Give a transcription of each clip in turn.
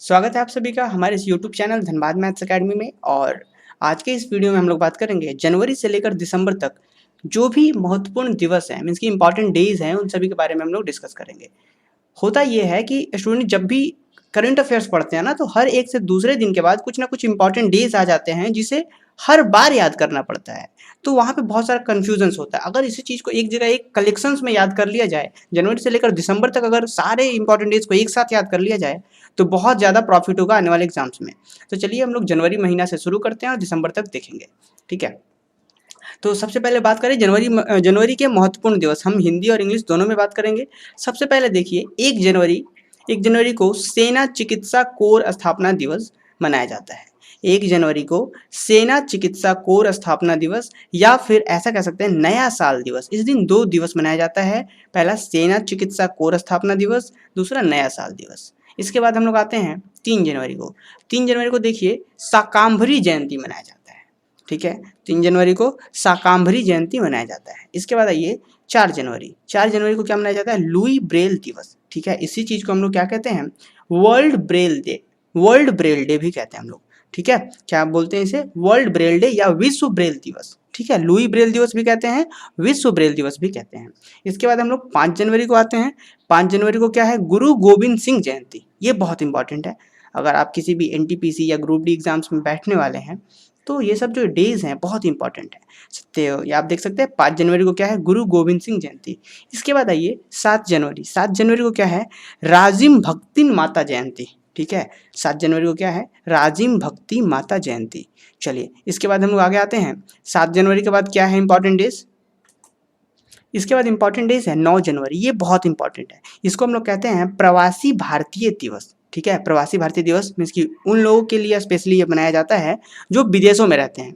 स्वागत है आप सभी का हमारे इस YouTube channel Dhanbad maths academy में। और आज के इस वीडियो में हम लोग बात करेंगे जनवरी से लेकर दिसंबर तक जो भी महत्वपूर्ण दिवस हैं, मीन्स की इंपॉर्टेंट डेज हैं, उन सभी के बारे में हम लोग डिस्कस करेंगे। होता ये है कि स्टूडेंट जब भी करंट अफेयर्स पढ़ते हैं ना, तो हर एक से दूसरे दिन के बाद कुछ ना कुछ इंपॉर्टेंट डेज आ जाते हैं जिसे हर बार याद करना पड़ता है। तो वहाँ पे बहुत सारा कन्फ्यूजन्स होता है। अगर इसी चीज़ को एक जगह एक कलेक्शंस में याद कर लिया जाए, जनवरी से लेकर दिसंबर तक अगर सारे इंपॉर्टेंट डेज को एक साथ याद कर लिया जाए तो बहुत ज़्यादा प्रॉफिट होगा आने वाले एग्जाम्स में। तो चलिए हम लोग जनवरी महीना से शुरू करते हैं और दिसंबर तक देखेंगे, ठीक है। तो सबसे पहले बात करें जनवरी के महत्वपूर्ण दिवस। हम हिंदी और इंग्लिश दोनों में बात करेंगे। सबसे पहले देखिए 1 जनवरी को सेना चिकित्सा कोर स्थापना दिवस मनाया जाता है। 1 जनवरी को सेना चिकित्सा कोर स्थापना दिवस या फिर ऐसा कह सकते हैं नया साल दिवस। इस दिन 2 दिवस मनाया जाता है, पहला सेना चिकित्सा कोर स्थापना दिवस, दूसरा नया साल दिवस। इसके बाद हम लोग आते हैं 3 जनवरी को। 3 जनवरी को देखिए शाकांभरी जयंती मनाया जाता है, ठीक है। 3 जनवरी को शाकांभरी जयंती मनाया जाता है। इसके बाद आइए 4 जनवरी। 4 जनवरी को क्या मनाया जाता है? लुई ब्रेल दिवस, ठीक है। इसी चीज को हम लोग क्या कहते हैं? World Braille day. World Braille day भी कहते हैं हम लोग, ठीक है। क्या बोलते हैं इसे? वर्ल्ड ब्रेल डे या विश्व ब्रेल दिवस, ठीक है। लुई ब्रेल दिवस भी कहते हैं, विश्व ब्रेल दिवस भी कहते हैं। इसके बाद हम लोग 5 जनवरी को आते हैं। 5 जनवरी को क्या है? गुरु गोविंद सिंह जयंती। ये बहुत इंपॉर्टेंट है। अगर आप किसी भी एनटीपीसी या ग्रुप डी एग्जाम्स में बैठने वाले हैं तो ये सब जो डेज हैं बहुत इंपॉर्टेंट है। तो आप देख सकते हैं 5 जनवरी को क्या है? गुरु गोविंद सिंह जयंती। इसके बाद आइए 7 जनवरी। 7 जनवरी को क्या है? राजिम भक्तिन माता जयंती, ठीक है। 7 जनवरी को क्या है? राजिम भक्ति माता जयंती। चलिए इसके बाद हम लोग आगे आते हैं। 7 जनवरी के बाद क्या है इंपॉर्टेंट डेज? इसके बाद इंपॉर्टेंट डेज है 9 जनवरी। ये बहुत इंपॉर्टेंट है। इसको हम लोग कहते हैं प्रवासी भारतीय दिवस, ठीक है। प्रवासी भारतीय दिवस मीन्स कि उन लोगों के लिए स्पेशली ये मनाया जाता है जो विदेशों में रहते हैं,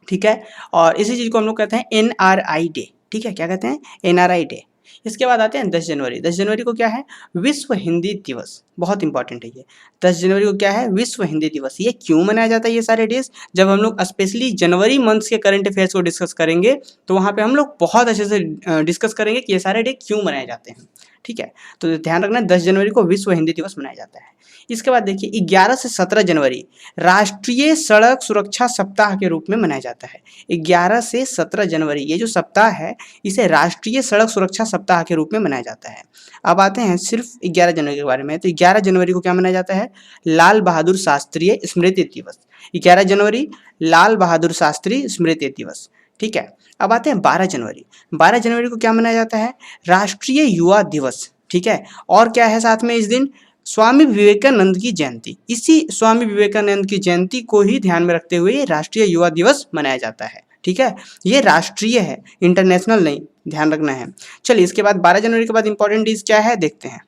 ठीक है। और इसी चीज़ को हम लोग कहते हैं एनआरआई डे, ठीक है। क्या कहते हैं? NRI day. इसके बाद आते हैं 10 जनवरी। 10 जनवरी को क्या है? विश्व हिंदी दिवस। बहुत इंपॉर्टेंट है ये। 10 जनवरी को क्या है? विश्व हिंदी दिवस। ये क्यों मनाया जाता है ये सारे डेज? जब हम लोग स्पेशली जनवरी मंथ्स के करंट अफेयर्स को डिस्कस करेंगे तो वहाँ पे हम लोग बहुत अच्छे से डिस्कस करेंगे कि ये सारे डे क्यों मनाए जाते हैं, ठीक है। तो ध्यान रखना 10 जनवरी को विश्व हिंदी दिवस मनाया जाता है। इसके बाद देखिए 11 से 17 जनवरी राष्ट्रीय सड़क सुरक्षा सप्ताह के रूप में मनाया जाता है। 11 से 17 जनवरी ये जो सप्ताह है इसे राष्ट्रीय सड़क सुरक्षा सप्ताह के रूप में मनाया जाता है। अब आते हैं सिर्फ 11 जनवरी के बारे में। तो 11 जनवरी को क्या मनाया जाता है? लाल बहादुर शास्त्री स्मृति दिवस। 11 जनवरी लाल बहादुर शास्त्री स्मृति दिवस, ठीक है। अब आते हैं 12 जनवरी। 12 जनवरी को क्या मनाया जाता है? राष्ट्रीय युवा दिवस, ठीक है। और क्या है साथ में इस दिन? स्वामी विवेकानंद की जयंती। इसी स्वामी विवेकानंद की जयंती को ही ध्यान में रखते हुए राष्ट्रीय युवा दिवस मनाया जाता है, ठीक है। ये राष्ट्रीय है, इंटरनेशनल नहीं, ध्यान रखना है। चलिए इसके बाद 12 जनवरी के बाद इंपॉर्टेंट डेज क्या है देखते हैं।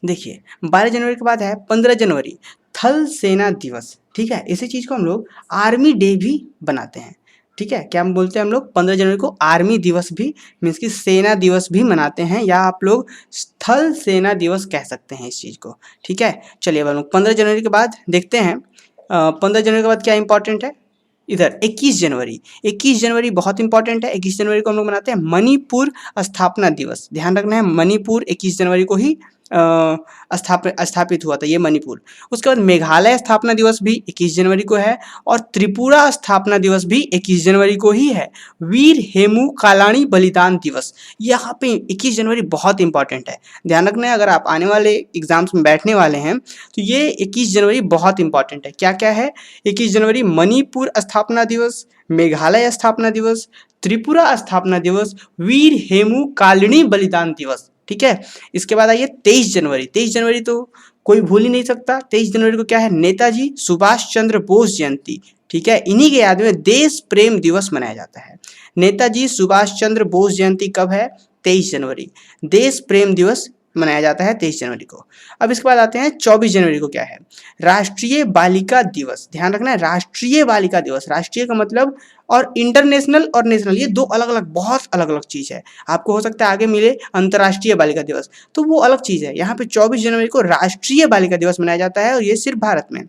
देखिए 12 जनवरी के बाद है 15 जनवरी थल सेना दिवस, ठीक है। इसी चीज़ को हम लोग आर्मी डे भी बनाते हैं, ठीक है। क्या हम बोलते हैं? हम लोग 15 जनवरी को आर्मी दिवस भी मीन्स की सेना दिवस भी मनाते हैं, या आप लोग स्थल सेना दिवस कह सकते हैं इस चीज़ को, ठीक है। चलिए अब हम लोग 15 जनवरी के बाद देखते हैं। 15 जनवरी के बाद क्या इंपॉर्टेंट है? इधर 21 जनवरी। 21 जनवरी बहुत इंपॉर्टेंट है। 21 जनवरी को हम लोग मनाते हैं मणिपुर स्थापना दिवस। ध्यान रखना है मणिपुर 21 जनवरी को ही स्थापित हुआ था ये मणिपुर। उसके बाद मेघालय स्थापना दिवस भी 21 जनवरी को है, और त्रिपुरा स्थापना दिवस भी 21 जनवरी को ही है। वीर हेमू कालाणी बलिदान दिवस, यहाँ पे 21 जनवरी बहुत इंपॉर्टेंट है। ध्यान रखना है, अगर आप आने वाले एग्जाम्स में बैठने वाले हैं तो ये 21 जनवरी बहुत इंपॉर्टेंट है। क्या क्या है? 21 जनवरी मणिपुर स्थापना दिवस, मेघालय स्थापना दिवस, त्रिपुरा स्थापना दिवस, वीर हेमू कालिणी बलिदान दिवस, ठीक है। इसके बाद आइए 23 जनवरी। 23 जनवरी तो कोई भूल ही नहीं सकता। 23 जनवरी को क्या है? नेताजी सुभाष चंद्र बोस जयंती, ठीक है। इन्हीं के याद में देश प्रेम दिवस मनाया जाता है। नेताजी सुभाष चंद्र बोस जयंती कब है? 23 जनवरी। देश प्रेम दिवस मनाया जाता है 23 जनवरी को। अब इसके बाद आते हैं 24 जनवरी को क्या है? राष्ट्रीय बालिका दिवस। ध्यान रखना है राष्ट्रीय बालिका दिवस। राष्ट्रीय का मतलब और इंटरनेशनल और नेशनल ये दो अलग अलग, बहुत अलग अलग चीज़ है। आपको हो सकता है आगे मिले अंतर्राष्ट्रीय बालिका दिवस, तो वो अलग चीज़ है। यहाँ पे 24 जनवरी को राष्ट्रीय बालिका दिवस मनाया जाता है, और ये सिर्फ भारत में।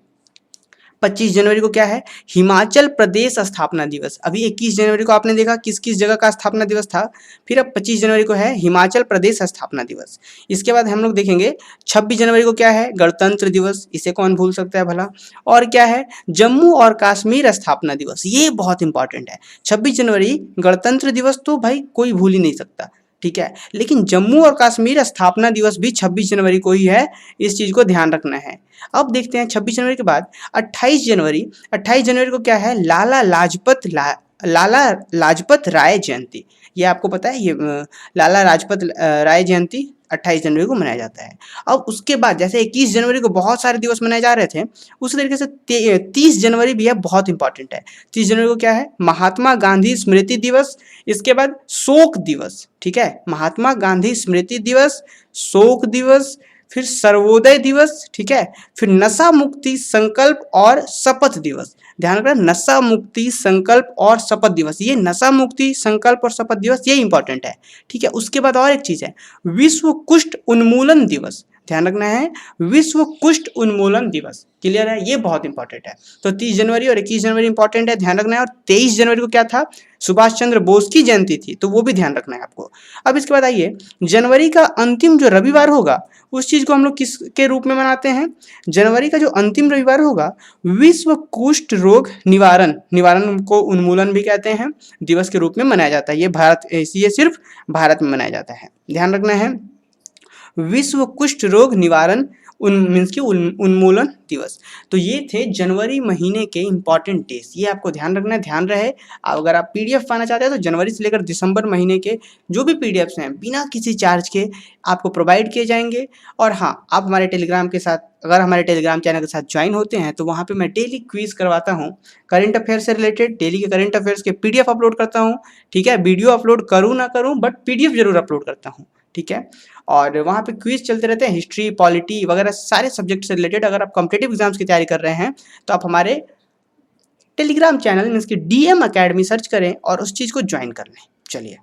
25 जनवरी को क्या है, हिमाचल प्रदेश स्थापना दिवस। अभी 21 जनवरी को आपने देखा किस किस जगह का स्थापना दिवस था, फिर अब 25 जनवरी को है हिमाचल प्रदेश स्थापना दिवस। इसके बाद हम लोग देखेंगे 26 जनवरी को क्या है, गणतंत्र दिवस, इसे कौन भूल सकता है भला। और क्या है, जम्मू और कश्मीर स्थापना दिवस, ये बहुत इंपॉर्टेंट है। 26 जनवरी गणतंत्र दिवस तो भाई कोई भूल ही नहीं सकता, ठीक है, लेकिन जम्मू और कश्मीर स्थापना दिवस भी 26 जनवरी को ही है, इस चीज को ध्यान रखना है। अब देखते हैं 26 जनवरी के बाद 28 जनवरी। 28 जनवरी को क्या है, लाला लाजपत राय जयंती। ये आपको पता है, ये लाला लाजपत राय जयंती 28 जनवरी को मनाया जाता है। अब उसके बाद जैसे 21 जनवरी को बहुत सारे दिवस मनाए जा रहे थे, उसी तरीके से 30 जनवरी भी है, बहुत इंपॉर्टेंट है। 30 जनवरी को क्या है, महात्मा गांधी स्मृति दिवस। इसके बाद शोक दिवस, ठीक है, महात्मा गांधी स्मृति दिवस, शोक दिवस, फिर सर्वोदय दिवस, ठीक है, फिर नशा मुक्ति संकल्प और शपथ दिवस। ध्यान रखना, नशा मुक्ति संकल्प और शपथ दिवस, ये नशा मुक्ति संकल्प और शपथ दिवस ये इंपॉर्टेंट है, ठीक है। उसके बाद और एक चीज है, विश्व कुष्ठ उन्मूलन दिवस। ध्यान रखना है, विश्व कुष्ठ उन्मूलन दिवस, क्लियर है, ये बहुत इंपॉर्टेंट है। तो 30 जनवरी और 21 जनवरी इंपॉर्टेंट है, ध्यान रखना है। और 23 जनवरी को क्या था, सुभाष चंद्र बोस की जयंती थी, तो वो भी ध्यान रखना है आपको। अब इसके बाद आइए, जनवरी का अंतिम जो रविवार होगा उस चीज को हम लोग किसके रूप में मनाते हैं, जनवरी का जो अंतिम रविवार होगा विश्व कुष्ठ रोग निवारण को उन्मूलन भी कहते हैं, दिवस के रूप में मनाया जाता है। ये सिर्फ भारत में मनाया जाता है, ध्यान रखना है, विश्व कुष्ठ रोग निवारण उन्मूलन दिवस। तो ये थे जनवरी महीने के इंपॉर्टेंट डेज, ये आपको ध्यान रखना है, ध्यान रहे। अगर आप पीडीएफ पाना चाहते हैं तो जनवरी से लेकर दिसंबर महीने के जो भी पीडीएफ्स हैं बिना किसी चार्ज के आपको प्रोवाइड किए जाएंगे। और हाँ, आप हमारे टेलीग्राम के साथ, अगर हमारे टेलीग्राम चैनल के साथ ज्वाइन होते हैं तो वहाँ पे मैं डेली क्विज करवाता हूँ करंट अफेयर से रिलेटेड, डेली के करंट अफेयर्स के पीडीएफ अपलोड करता हूँ, ठीक है। वीडियो अपलोड करूँ ना करूँ बट पीडीएफ जरूर अपलोड करता हूँ, ठीक है। और वहाँ पे क्विज चलते रहते हैं, हिस्ट्री, पॉलिटी वगैरह सारे सब्जेक्ट से रिलेटेड। अगर आप कॉम्पिटिटिव एग्जाम्स की तैयारी कर रहे हैं तो आप हमारे टेलीग्राम चैनल मीन्स की DM अकेडमी सर्च करें और उस चीज़ को ज्वाइन कर लें। चलिए।